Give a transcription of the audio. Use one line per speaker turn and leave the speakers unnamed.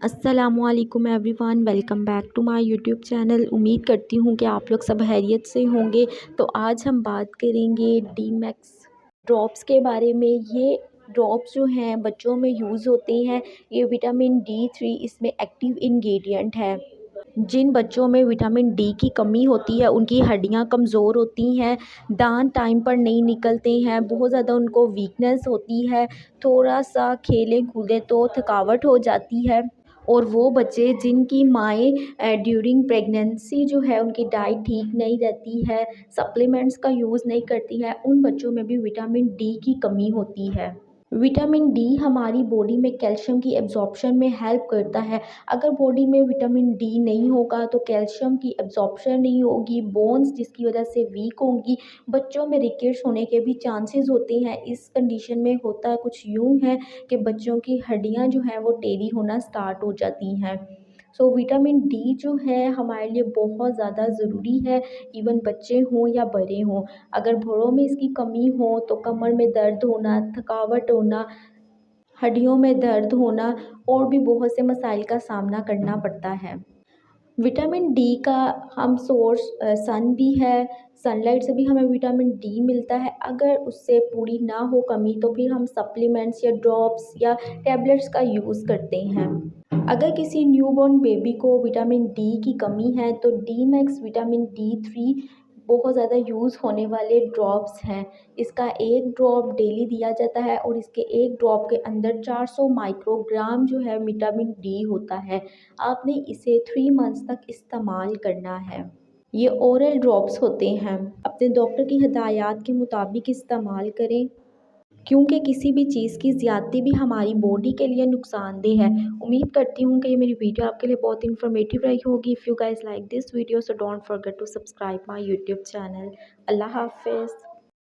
अस्सलामुअलैकुम everyone, welcome back to my YouTube channel. उम्मीद करती हूँ कि आप लोग सब खैरियत से होंगे। तो आज हम बात करेंगे डी मैक्स ड्रॉप्स के बारे में। ये ड्रॉप्स जो हैं बच्चों में यूज़ होते हैं। ये विटामिन D3 इसमें एक्टिव इंग्रेडिएंट है। जिन बच्चों में विटामिन डी की कमी होती है, उनकी हड्डियां कमज़ोर होती हैं, दांत टाइम पर नहीं निकलते हैं, बहुत ज़्यादा उनको वीकनेस होती है, थोड़ा सा खेलें कूदें तो थकावट हो जाती है। और वो बच्चे जिनकी माएँ ड्यूरिंग प्रेगनेंसी जो है उनकी डाइट ठीक नहीं रहती है, सप्लीमेंट्स का यूज़ नहीं करती है, उन बच्चों में भी विटामिन डी की कमी होती है। विटामिन डी हमारी बॉडी में कैल्शियम की एब्जॉर्प्शन में हेल्प करता है। अगर बॉडी में विटामिन डी नहीं होगा तो कैल्शियम की एब्जॉर्प्शन नहीं होगी, बोन्स जिसकी वजह से वीक होंगी, बच्चों में रिकेट्स होने के भी चांसेस होते हैं। इस कंडीशन में होता कुछ यूँ है कि बच्चों की हड्डियाँ जो हैं वो टेढ़ी होना स्टार्ट हो जाती हैं। सो विटामिन डी जो है हमारे लिए बहुत ज़्यादा ज़रूरी है। इवन बच्चे हों या बड़े हों, अगर बड़ों में इसकी कमी हो तो कमर में दर्द होना, थकावट होना, हड्डियों में दर्द होना और भी बहुत से मसाइल का सामना करना पड़ता है। विटामिन डी का हम सोर्स सन भी है। सनलाइट से भी हमें विटामिन डी मिलता है। अगर उससे पूरी ना हो कमी तो फिर हम सप्लीमेंट्स या ड्रॉप्स या टैबलेट्स का यूज़ करते हैं। अगर किसी न्यूबॉर्न बेबी को विटामिन डी की कमी है तो डी मैक्स विटामिन D3 बहुत ज़्यादा यूज़ होने वाले ड्रॉप्स हैं। इसका एक ड्रॉप डेली दिया जाता है और इसके एक ड्रॉप के अंदर 400 माइक्रोग्राम जो है विटामिन डी होता है। आपने इसे 3 मंथ्स तक इस्तेमाल करना है। ये ओरल ड्रॉप्स होते हैं। अपने डॉक्टर की हिदायत के मुताबिक इस्तेमाल करें, क्योंकि किसी भी चीज़ की ज़्यादती भी हमारी बॉडी के लिए नुकसानदेह है। उम्मीद करती हूँ कि ये मेरी वीडियो आपके लिए बहुत इन्फॉर्मेटिव रही होगी। If you guys like this video so don't forget to subscribe my YouTube channel. अल्लाह हाफ़िज़।